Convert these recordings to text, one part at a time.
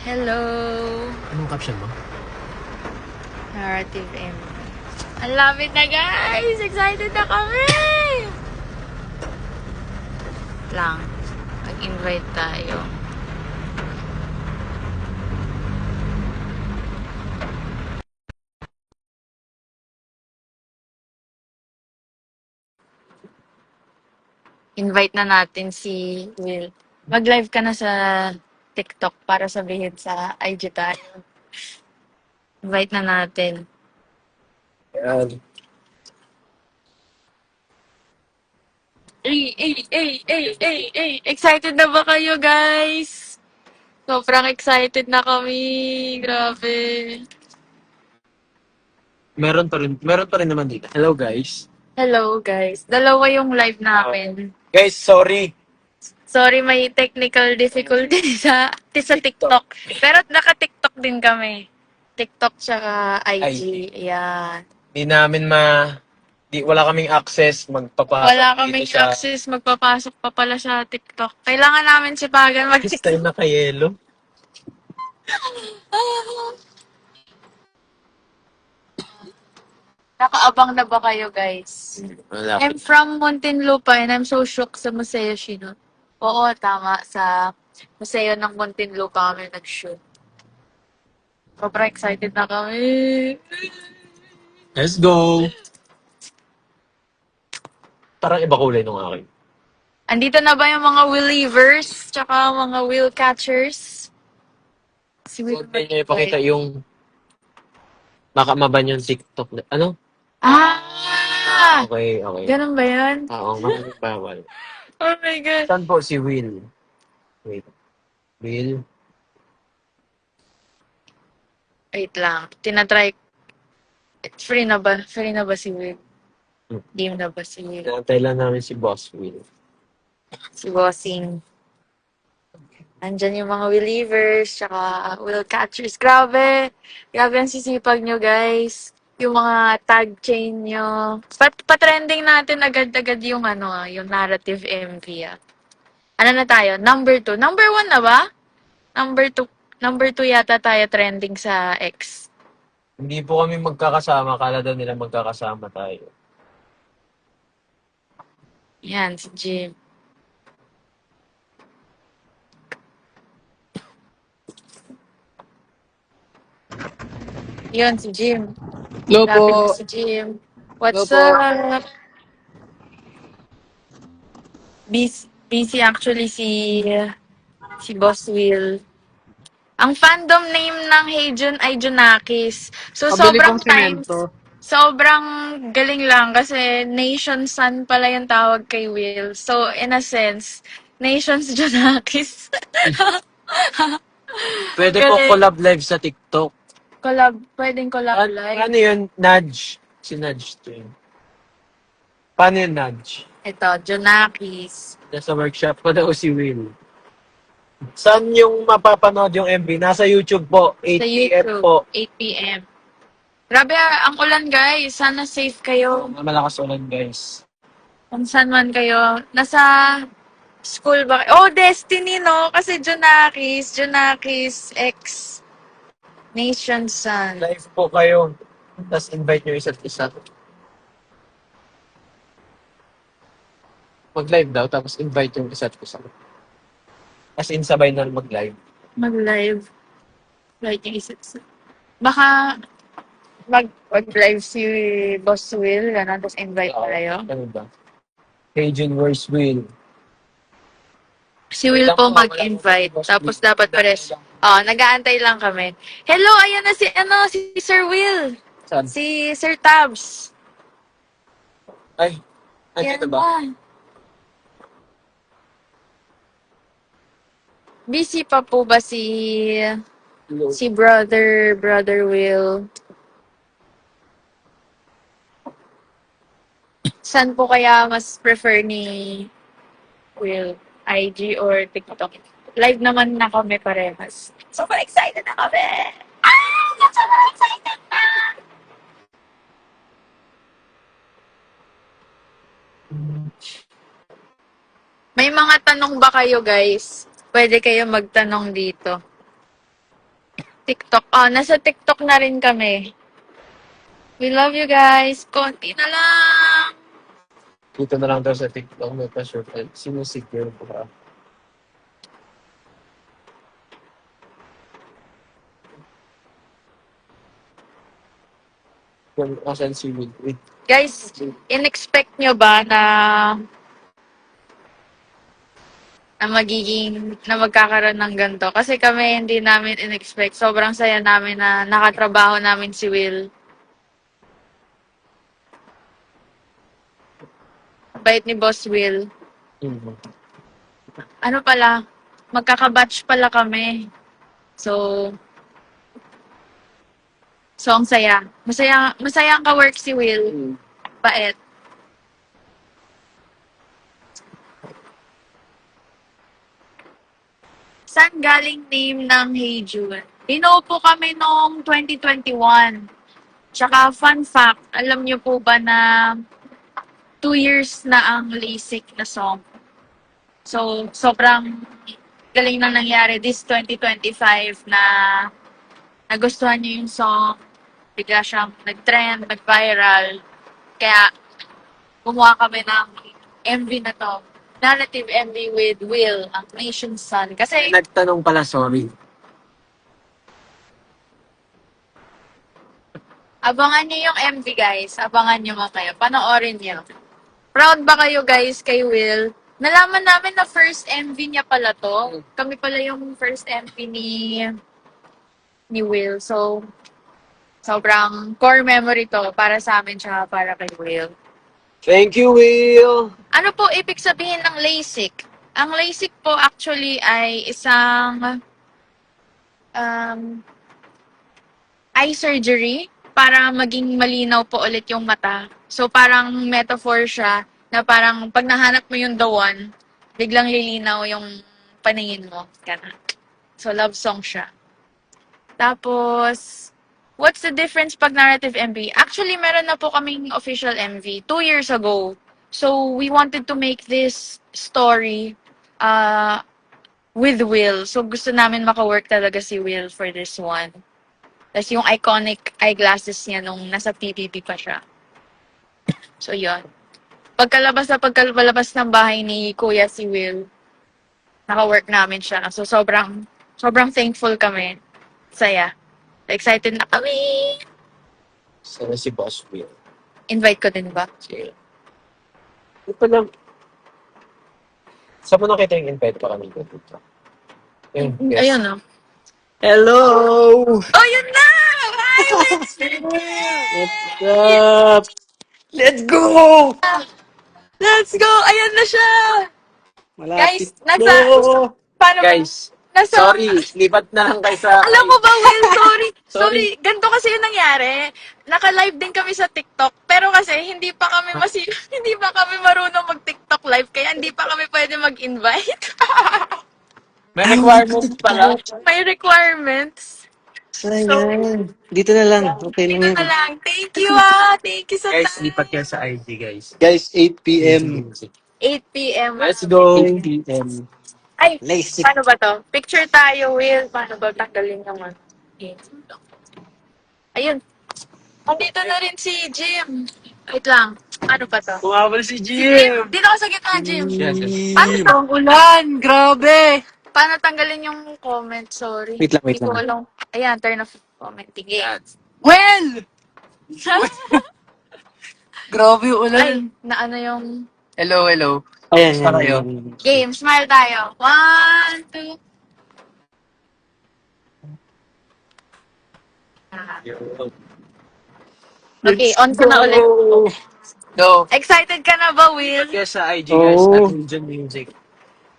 Hello! Anong caption mo? Narrative M. Ang lapit na guys! Excited na kami! Lang. Mag-invite tayo. Invite na natin si Will. Mag-live ka na sa TikTok para sabihin sa IG tayo. Invite na natin. Ayan. Excited na ba kayo guys? Sobrang excited na kami. Grabe. Meron pa rin naman dito. Hello guys. Hello guys. Dalawa yung live namin. Guys, sorry. Sorry, may technical difficulty sa TikTok. TikTok. Pero naka-TikTok din kami. TikTok tsaka IG. IG. Ayan. Wala kaming access magpapasok Wala dito kaming sa access. Magpapasok pa pala sa TikTok. Kailangan namin si Pagan this time mag-TikTok. naka-yellow. Nakaabang na ba kayo, guys? I'm Malapit. from Muntinlupa and I'm so shook sa Museo Shinon. Oo, tama. Sa Museo ng Muntinlupa kami nag-shoot. Sobrang excited na kami. Let's go. Parang iba kulay nung akin. Andito na ba yung mga Willivers tsaka mga Will Catchers? Si Will Huwag niyo ipakita yung baka maban yung TikTok. Ano? Ah! Okay, okay. Ganun ba yun? Oo, maraming bawal. Oh my God. Saan po si Will? Wait. Will? Wait lang. Tinatry. Free na ba? Free na ba si Will? Game na ba si Will? Naantay lang namin si Boss Will. Si Bossing. Andyan yung mga Willivers, tsaka Will Catchers. Grabe! Grabe ang sisipag nyo, guys. Yung mga tag chain nyo. Pa-trending natin agad-agad yung yung narrative MV. Ano na tayo? Number 2. Number 1 na ba? Number 2. Number 2 yata tayo trending sa X. Hindi po kami magkakasama. Kala daw nila magkakasama tayo. Yan, si Jim. Yun, si Jim. Hello Grabe po. na si Jim. What's Hello po. up? Busy actually si Boss Will. Ang fandom name ng Heijun ay Junakis. So, Pabili sobrang pong times, simento. sobrang galing lang kasi Nation Sun pala yung tawag kay Will. So, in a sense, Nation's Junakis. Pwede po Galing. collab live sa TikTok. Pwedeng collab live. Paano yun? Nudge. Si Nudge to yun. Paano yun, Nudge? Ito, Junakis. Nasa workshop ko daw si Will. Saan yung mapapanood yung MV? Nasa YouTube po. 8 Sa p.m. YouTube, po. 8 p.m. Grabe, ang ulan guys. Sana safe kayo. Malakas ulan, guys. Kung saan man kayo. Nasa school ba? Oh, Destiny, no? Kasi Junakis X Nation Sun. Live po kayo. Tapos invite nyo isa't isa. Mag-live daw, tapos invite yung isa't isa. As in, sabay na mag-live. Mag-live. Like yung isa. Baka mag-live si Boss Will, gano'n, tapos invite Oo. kayo. Ano ba? Cajun vs. Will. Si Will po mag-invite. Tapos dapat pares. Oh, nag-aantay lang kami. Hello, ayan na si Sir Will. Saan? Si Sir Tabs. Ay, andito ba? Yan na. Busy pa po ba si brother Will? Saan po kaya mas prefer ni Will? IG or TikTok? Live naman na kami parehas. Super excited na kami! Super excited na! May mga tanong ba kayo guys? Pwede kayo magtanong dito. TikTok. Oh, nasa TikTok na rin kami. We love you guys. Konti na lang. Dito na lang daw sa TikTok, may pa-surprise. Sinusigil ko ba? Kung asan si Will. Wait. Guys, in-expect nyo ba na magkakaroon ng ganito? Kasi kami hindi namin in-expect. Sobrang saya namin na nakatrabaho namin si Will. Bait ni Boss Will. Mhm. Ano pala, magkakabatch pala kami. So ang saya. Masaya ang ka-work si Will. Bait. Saan galing name ng Hey Jude? Inuupo kami noong 2021. Tsaka fun fact, alam niyo po ba na 2 years na ang LASIK na song? So, sobrang galing na nangyari this 2025 na nagustuhan niyo yung song. Bigla siyang nag-trend, nag-viral. Kaya, gumawa kami ng MV na to. Narrative MV with Will, ang Nation's Son. Kasi, Nagtanong pala, sorry. abangan niyo yung MV, guys. Abangan niyo mamaya. Panoorin niyo. Proud ba kayo, guys, kay Will? Nalaman namin na first MV niya pala to. Kami pala yung first MV ni Will. So, sobrang core memory to para sa amin tsaka para kay Will. Thank you, Will! Ano po ibig sabihin ng LASIK? Ang LASIK po actually ay isang eye surgery para maging malinaw po ulit yung mata. So parang metaphor siya na parang pag nahanap mo yung the one, biglang lilinaw yung paningin mo. Ganun. So love song siya. Tapos, what's the difference pag narrative MV? Actually, meron na po kaming official MV 2 years ago. So, we wanted to make this story with Will. So, gusto namin maka-work talaga si Will for this one. Tapos yung iconic eyeglasses niya nung nasa PBB pa siya. So, yun. Pagkalabas ng bahay ni Kuya si Will, naka-work namin siya. So, sobrang thankful kami. Saya. Excited na kami. Sana si Boss Will. Invite ko din ba? Sige. Ito lang. Saan mo nakita yung invite pa kami dito? Yung guest. Ayun, no? Hello! Oh, yun na! Hi, What's up? Let's go! let's go! Ayan na siya! Malapit Guys, paano ba? Guys, sorry. Lipat na lang kayo sa... Alam mo ba, Will, sorry. Sorry. Ganito kasi yung nangyari. Naka-live din kami sa TikTok. Pero kasi hindi pa kami hindi pa kami marunong mag-TikTok live. Kaya hindi pa kami pwede mag-invite. May requirements pala. May requirements. Sayang. Dito na lang. Okay lang Dito yan. na lang. Thank you, Thank you sa Guys, time. lipat kayo sa IG, guys. Guys, 8 p.m. 8 p.m. Let's go! 8 p.m. Ay, LASIK. paano ba to? Picture tayo, Will. Paano ba tanggalin yung ano? Okay. Ayun. Andito na rin si Jim. Wait lang. Ano ba to? Bumabal si Jim! Dito ka sa gitna, Jim. Yes, yes. Paano to? Ulan! Grabe! Paano tanggalin yung comment? Sorry. Wait lang, wait Hindi ko lang. alam. Ayan, turn off commenting. Yeah. Well! Grabe yung ulan. Ay, na ano yung Hello, hello. Ayan, Kamusta kayo? game. Smile tayo. 1, 2. Okay, on ko na ulit. Go! Excited ka na ba, Will? Kaya sa IG, guys, Oo. at Ninjan Music.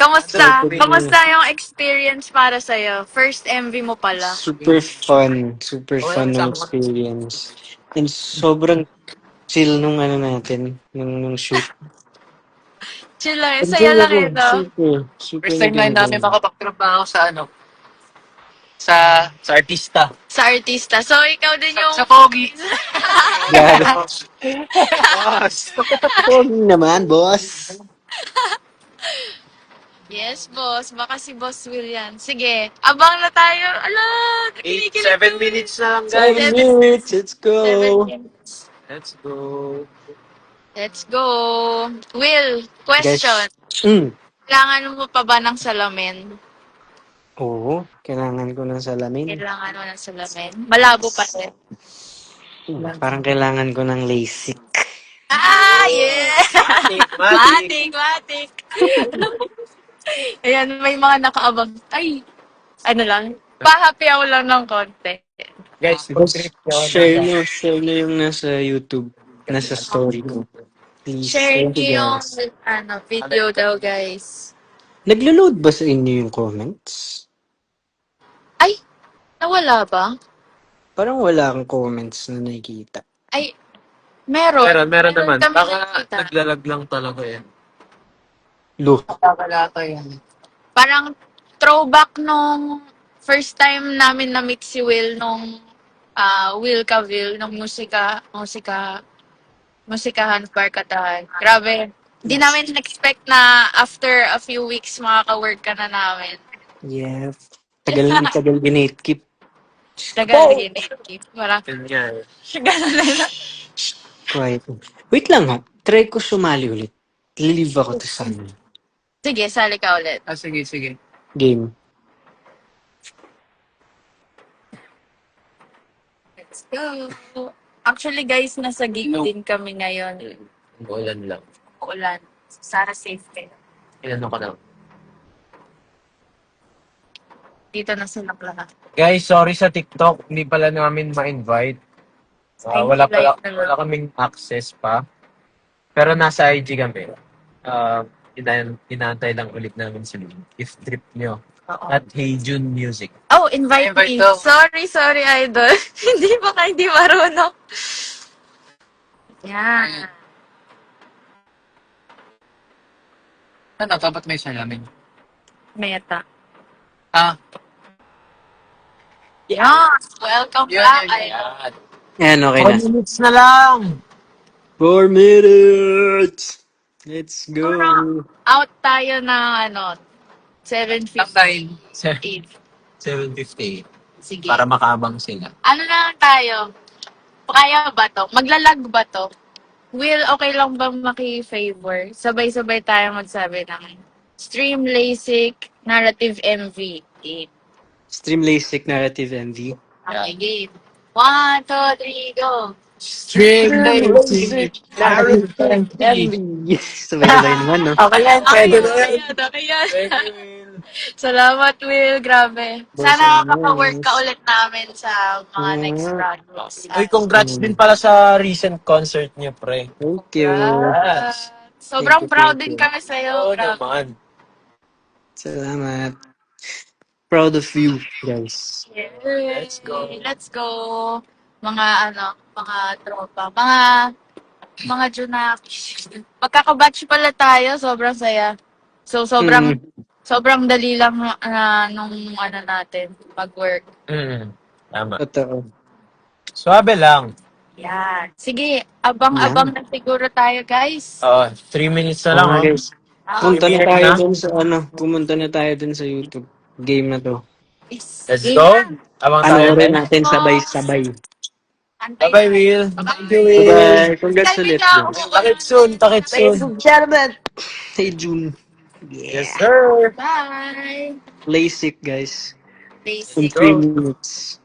Kamusta? Ito, Kamusta yung experience para sa'yo? First MV mo pala. Super fun. Super fun ng experience. And sobrang chill nung ano natin, nung shoot. Chill lang. Saya lang eh, no? Super First time na namin makapagtrabaho sa ano? Sa artista. Sa artista. So, ikaw din yung... Sa Pogi. Grabe. Boss! Pogi naman, boss. Yes, boss. Baka si Boss Will yan. Sige, abang na tayo. Ala, kinikilig 7 na. minutes na lang, 7 guys. minutes, let's 7 go! minutes. Let's go. Let's go. Will, question. Guys, mm, Kailangan mo pa ba ng salamin? oo, kailangan ko ng salamin. Kailangan mo ng salamin? Malabo pa rin. Parang kailangan ko ng LASIK. Ah, yeah! Matik. Matik. Ayan, may mga nakaabang. Ay, ano lang. Pa-happy ako lang ng konti. Guys, trip Share nyo yung nasa YouTube, nasa story ko. Please, Share thank you niyo yung guys. video daw, guys. Naglo-load ba sa inyo yung comments? Ay, nawala ba? Parang wala kang comments na nakikita. Ay, meron. Meron naman. kami Baka nakita. naglalag lang talaga yan. Look. Parang throwback nung first time namin na-meet si Will nung Will Cavil, nung musikahan, barkatahan. Grabe. Hindi namin expect na after a few weeks makaka-work ka na namin. Yeah. Tagal ginate-keep. Tagal ginit. Parang, Yun nga eh. gano'n na. Quiet. Wait lang ha. Try ko sumali ulit. Leave ako to sana. Sige, sali ka ulit. Sige. Game. Let's go. Actually guys, nasa gig din kami ngayon. Ulan lang. Ulan. Sana safe kayo. Ilan ko na. Dito na sila lahat. Guys, sorry sa TikTok. Hindi pala namin ma-invite. Wala kaming access pa. Pero nasa IG kami. Inaantay lang ulit namin sila. If trip nyo. Oo. At Hey June Music. Oh, invite me. daw. Sorry, idol. hindi marunong. Yan. Ano, dapat may salamin. Meta. Ah, Yes. Welcome yun, back, yun, yun. idol. Yan, okay 4 na. minutes na lang! 4 minutes! Let's go! Out tayo ng 7:58. Taktahin. 7:58. Sige. Para makaabang sila. Ano na lang tayo? Kaya ba to? Maglalag ba to? Will, okay lang ba maki-favor? Sabay-sabay tayo magsabi ng Stream LASIK Narrative MV. Stream LASIK Narrative MV. Okay, game. 1, 2, 3, go! Stream Sabay-sabay naman, no? Okay yan, pwede na yan. Okay yan. Salamat, Will. Grabe. Sana makaka-work ka ulit namin sa mga next projects. Uy, congrats din pala sa recent concert niyo, pre. Thank you. Sobrang Thank you, proud thank din you. kami sa'yo. Oo Grabe. naman. Salamat. Proud of you, guys. Let's go. Mga tropa. Mga Junak. Magkakabatch pala tayo. Sobrang saya. So, sobrang dali lang nung natin, pag-work. Tama. Totoo. Swabe lang. Yan. Sige, abang-abang na siguro tayo, guys. 3 minutes na lang, Okay, guys. Pumunta na tayo dun sa pumunta na tayo dun sa YouTube. Game na to. Let's go. Abang tayo. Panoorin natin sabay-sabay. Bye-bye, Will. Thank you, Will. Bye-bye. Congrats ulit. Takit soon. Hey, June. Yes, sir. Bye. LASIK, guys. In Basic. 3 minutes.